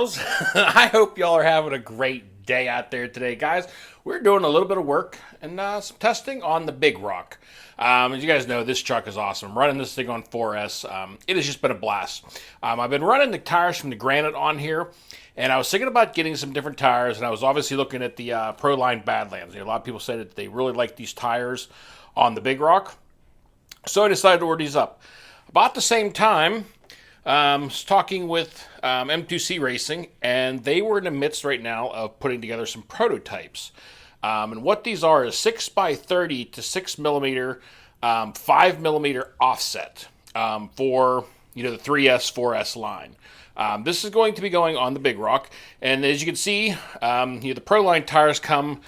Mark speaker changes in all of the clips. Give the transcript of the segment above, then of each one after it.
Speaker 1: girls. I hope y'all are having a great day out there today, guys. We're doing a little bit of work and some testing on the Big Rock. As you guys know, this truck is awesome. I'm running this thing on 4S. It has just been a blast. I've been running the tires from the Granite on here, and I was thinking about getting some different tires, and I was obviously looking at the Proline Badlands. A lot of people say that they really like these tires on the Big Rock, so I decided to order these up. About the same time, I was talking with M2C Racing, and they were in the midst right now of putting together some prototypes. And what these are is 6x30 to 6mm, 5mm offset for the 3S, 4S line. This is going to be going on the Big Rock, and as you can see, the Proline tires come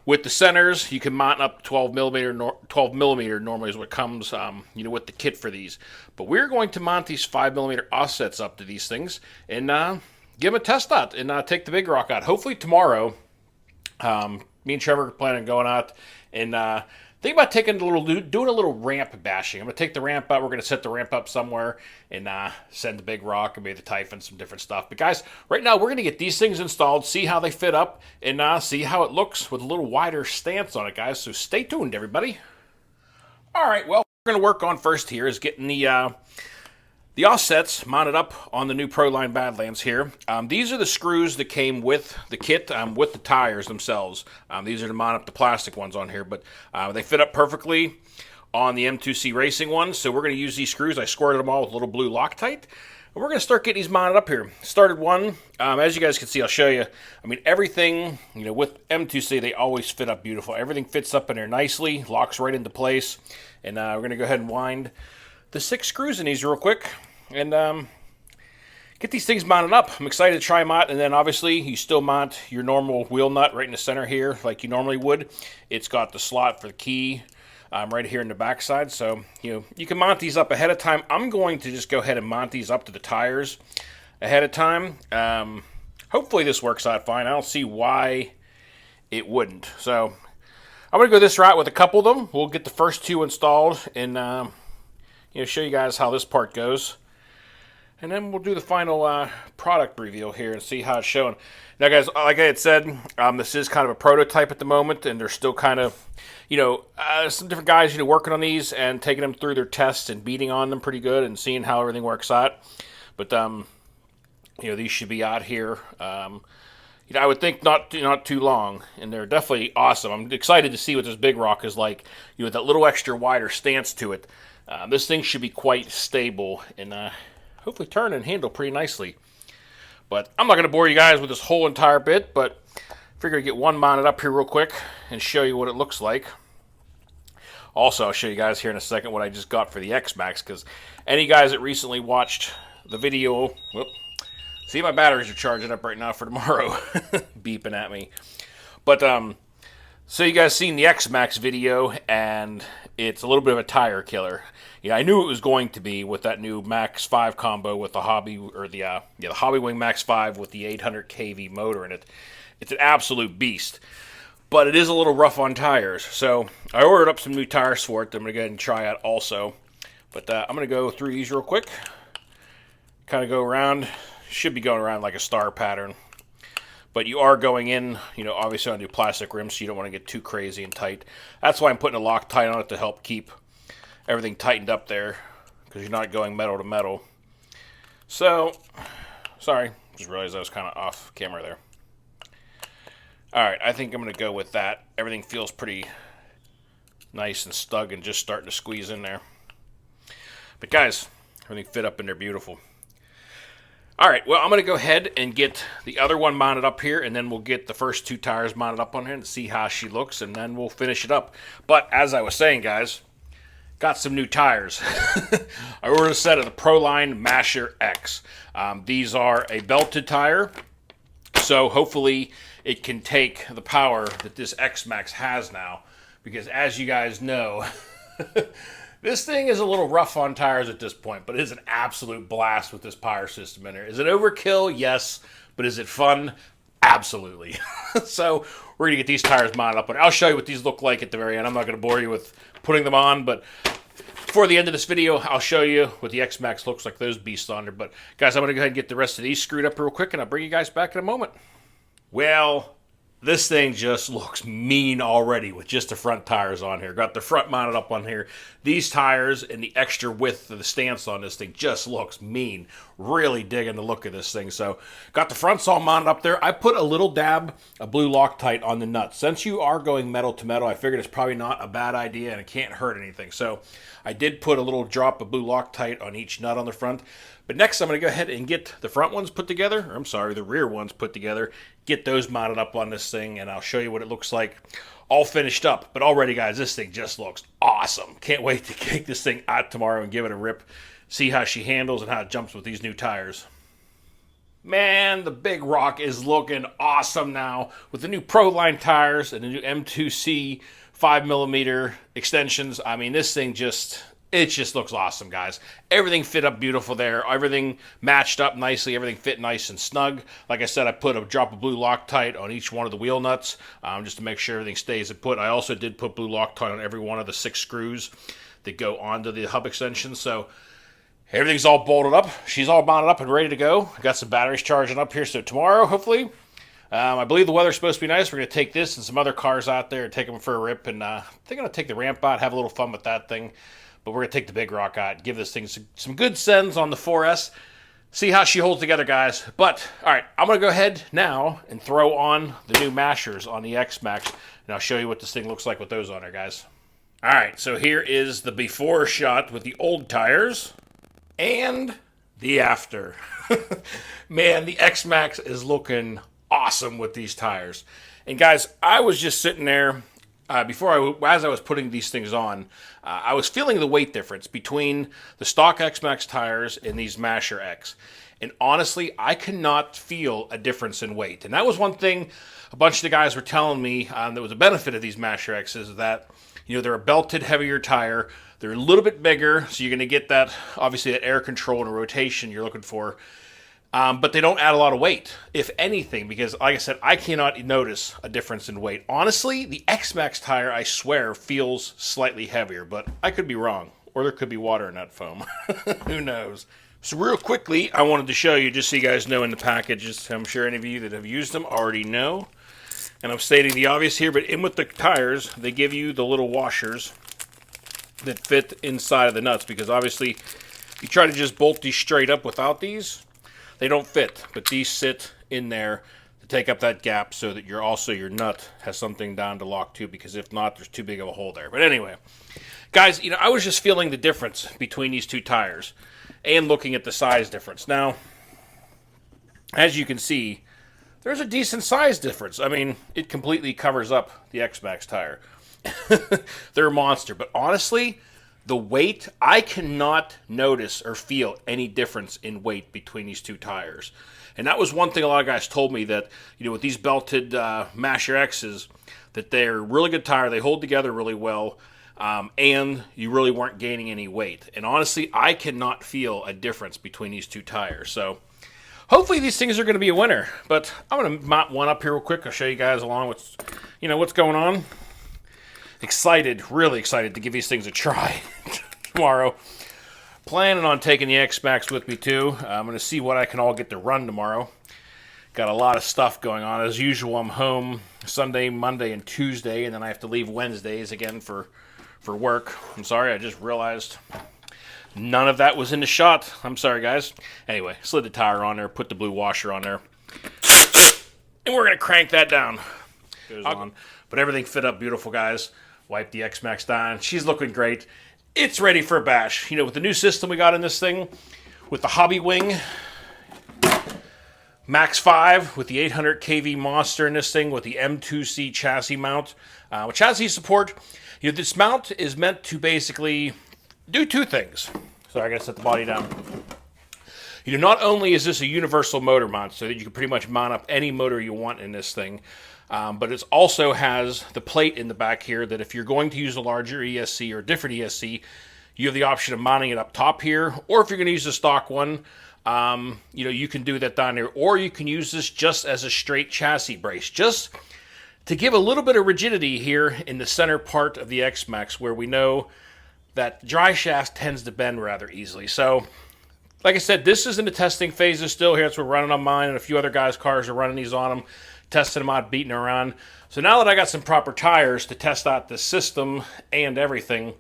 Speaker 1: with the centers. You can mount up 12mm normally is what comes with the kit for these. But we're going to mount these 5mm offsets up to these things and give them a test out and take the Big Rock out. Hopefully tomorrow. Me and Trevor are planning on going out and think about doing a little ramp bashing. I'm going to take the ramp out. We're going to set the ramp up somewhere and send the Big Rock and maybe the Typhon, some different stuff. But guys, right now we're going to get these things installed, see how they fit up, and see how it looks with a little wider stance on it, guys. So stay tuned, everybody. All right, well, what we're going to work on first here is getting the offsets mounted up on the new Proline Badlands here. These are the screws that came with the kit, with the tires themselves. These are to mount up the plastic ones on here, but they fit up perfectly on the M2C Racing one, so we're going to use these screws. I squirted them all with a little blue Loctite, and we're going to start getting these mounted up here. Started one. As you guys can see, I'll show you. I mean, everything, with M2C, they always fit up beautiful. Everything fits up in there nicely, locks right into place, and we're going to go ahead and wind the 6 screws in these real quick and get these things mounted up. I'm excited to try them out, and then obviously you still mount your normal wheel nut right in the center here like you normally would. It's got the slot for the key right here in the back side, so you can mount these up ahead of time. I'm going to just go ahead and mount these up to the tires ahead of time. Hopefully this works out fine. I don't see why it wouldn't. So I'm going to go this route with a couple of them. We'll get the first 2 installed and show you guys how this part goes. And then we'll do the final product reveal here and see how it's showing. Now, guys, like I had said, this is kind of a prototype at the moment, and they're still kind of, some different guys, working on these and taking them through their tests and beating on them pretty good and seeing how everything works out. But, these should be out here. I would think not too long, and they're definitely awesome. I'm excited to see what this Big Rock is like, with that little extra wider stance to it. This thing should be quite stable and hopefully turn and handle pretty nicely. But I'm not going to bore you guys with this whole entire bit, but I figure I'd get one mounted up here real quick and show you what it looks like. Also, I'll show you guys here in a second what I just got for the X-Maxx, because any guys that recently watched the video, see, my batteries are charging up right now for tomorrow, beeping at me. But so you guys seen the X-Maxx video, and it's a little bit of a tire killer. I knew it was going to be with that new Max 5 combo with the Hobby, or the Hobbywing Max 5 with the 800 kV motor in it. It's an absolute beast, but it is a little rough on tires. So I ordered up some new tires for it that I'm going to go ahead and try out also. But I'm going to go through these real quick. Kind of go around. Should be going around like a star pattern. But you are going in, obviously on new plastic rims, so you don't want to get too crazy and tight. That's why I'm putting a Loctite on it to help keep everything tightened up there, because you're not going metal to metal. So, sorry, just realized I was kind of off camera there. Alright, I think I'm going to go with that. Everything feels pretty nice and snug and just starting to squeeze in there. But guys, everything fit up in there beautiful. Alright, well, I'm going to go ahead and get the other one mounted up here, and then we'll get the first 2 tires mounted up on here and see how she looks, and then we'll finish it up. But as I was saying, guys, got some new tires. I ordered a set of the Proline Masher X. These are a belted tire, so hopefully it can take the power that this X-Maxx has now, because as you guys know, this thing is a little rough on tires at this point, but it is an absolute blast with this power system in there. Is it overkill? Yes. But is it fun? Absolutely. So we're going to get these tires mounted up. I'll show you what these look like at the very end. I'm not going to bore you with putting them on, but before the end of this video, I'll show you what the X-Maxx looks like, those beasts on there. But guys, I'm going to go ahead and get the rest of these screwed up real quick, and I'll bring you guys back in a moment. Well, this thing just looks mean already with just the front tires on here. Got the front mounted up on here. These tires and the extra width of the stance on this thing just looks mean. Really digging the look of this thing. So, got the fronts all mounted up there. I put a little dab of blue Loctite on the nuts. Since you are going metal to metal, I figured it's probably not a bad idea and it can't hurt anything. So, I did put a little drop of blue Loctite on each nut on the front. But next, I'm going to go ahead and get the front ones put together. Or I'm sorry, the rear ones put together. Get those mounted up on this thing, and I'll show you what it looks like all finished up. But already, guys, this thing just looks awesome. Can't wait to take this thing out tomorrow and give it a rip. See how she handles and how it jumps with these new tires. Man, the Big Rock is looking awesome now with the new proline tires and the new M2C 5mm extensions. I mean, this thing it just looks awesome, guys. Everything fit up beautiful there. Everything matched up nicely. Everything fit nice and snug. Like I said, I put a drop of blue Loctite on each one of the wheel nuts just to make sure everything stays at put. I also did put blue Loctite on every one of the 6 screws that go onto the hub extension. So everything's all bolted up. She's all mounted up and ready to go. I got some batteries charging up here. So tomorrow, hopefully, I believe the weather's supposed to be nice. We're going to take this and some other cars out there and take them for a rip. And I think I'm going to take the ramp out, have a little fun with that thing. But we're going to take the Big Rock out, give this thing some good sends on the 4S, see how she holds together, guys. But, all right, I'm going to go ahead now and throw on the new mashers on the X-Maxx, and I'll show you what this thing looks like with those on there, guys. All right, so here is the before shot with the old tires and the after. Man, the X-Maxx is looking awesome with these tires. And, guys, I was just sitting there. As I was putting these things on, I was feeling the weight difference between the stock X-Maxx tires and these Masher X. And honestly, I cannot feel a difference in weight. And that was one thing a bunch of the guys were telling me that was a benefit of these Masher X's, is that, you know, they're a belted, heavier tire. They're a little bit bigger, so you're going to get that, obviously, that air control and rotation you're looking for. But they don't add a lot of weight, if anything, because, like I said, I cannot notice a difference in weight. Honestly, the X-Maxx tire, I swear, feels slightly heavier, but I could be wrong. Or there could be water in that foam. Who knows? So real quickly, I wanted to show you, just so you guys know in the packages, I'm sure any of you that have used them already know, and I'm stating the obvious here, but in with the tires, they give you the little washers that fit inside of the nuts, because obviously, if you try to just bolt these straight up without these, they don't fit, but these sit in there to take up that gap so that your nut has something down to lock to, because if not, there's too big of a hole there. But anyway, guys, you know, I was just feeling the difference between these two tires and looking at the size difference. Now, as you can see, there's a decent size difference. I mean, it completely covers up the X-Maxx tire. They're a monster, but honestly, the weight, I cannot notice or feel any difference in weight between these two tires. And that was one thing a lot of guys told me, that, you know, with these belted Masher X's, that they're a really good tire. They hold together really well, and you really weren't gaining any weight. And honestly, I cannot feel a difference between these two tires. So hopefully these things are going to be a winner. But I'm going to mount one up here real quick. I'll show you guys along what's going on. Excited, really excited to give these things a try tomorrow. Planning on taking the X-Maxx with me too. I'm going to see what I can all get to run tomorrow. Got a lot of stuff going on. As usual, I'm home Sunday, Monday, and Tuesday, and then I have to leave Wednesdays again for work. I'm sorry, I just realized none of that was in the shot. I'm sorry, guys. Anyway, slid the tire on there, put the blue washer on there, and we're going to crank that down. Goes on. But everything fit up beautiful, guys. Wipe the X-Maxx down. She's looking great. It's ready for a bash. You know, with the new system we got in this thing, with the Hobby Wing Max 5, with the 800 kV monster in this thing, with the M2C chassis mount, with chassis support, you know, this mount is meant to basically do two things. Sorry, I gotta set the body down. You know, not only is this a universal motor mount, so that you can pretty much mount up any motor you want in this thing, but it also has the plate in the back here that if you're going to use a larger ESC or a different ESC, you have the option of mounting it up top here, or if you're going to use a stock one, you know, you can do that down there, or you can use this just as a straight chassis brace, just to give a little bit of rigidity here in the center part of the X-Maxx, where we know that dry shaft tends to bend rather easily. So, like I said, this is in the testing phases still. Here, it's we're running on mine, and a few other guys' cars are running these on them, testing them out, beating around. So now that I got some proper tires to test out the system and everything,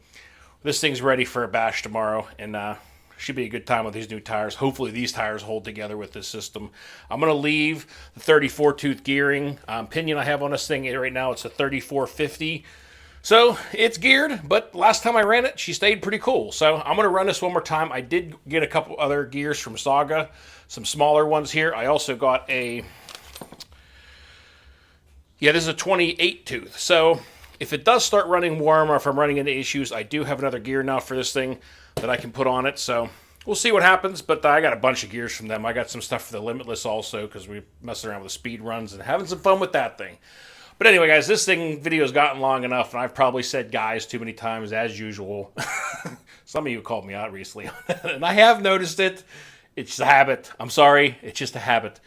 Speaker 1: this thing's ready for a bash tomorrow, and should be a good time with these new tires. Hopefully these tires hold together with this system. I'm going to leave the 34 tooth gearing pinion I have on this thing right now. It's a 3450. So it's geared, but last time I ran it, she stayed pretty cool. So I'm going to run this one more time. I did get a couple other gears from Saga, some smaller ones here. I also got this is a 28 tooth. So if it does start running warm or if I'm running into issues, I do have another gear now for this thing that I can put on it. So we'll see what happens, but I got a bunch of gears from them. I got some stuff for the Limitless also because we're messing around with speed runs and having some fun with that thing. But anyway, guys, this video's gotten long enough, and I've probably said guys too many times, as usual. Some of you called me out recently on that, and I have noticed it. It's just a habit. I'm sorry. It's just a habit.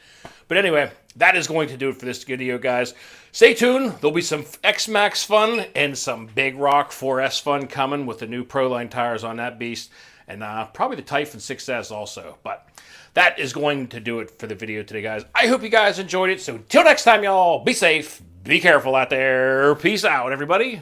Speaker 1: But anyway, that is going to do it for this video, guys. Stay tuned. There'll be some X-Maxx fun and some Big Rock 4S fun coming with the new Proline tires on that beast, and probably the Typhon 6S also. But that is going to do it for the video today, guys. I hope you guys enjoyed it. So until next time, y'all, be safe. Be careful out there. Peace out, everybody.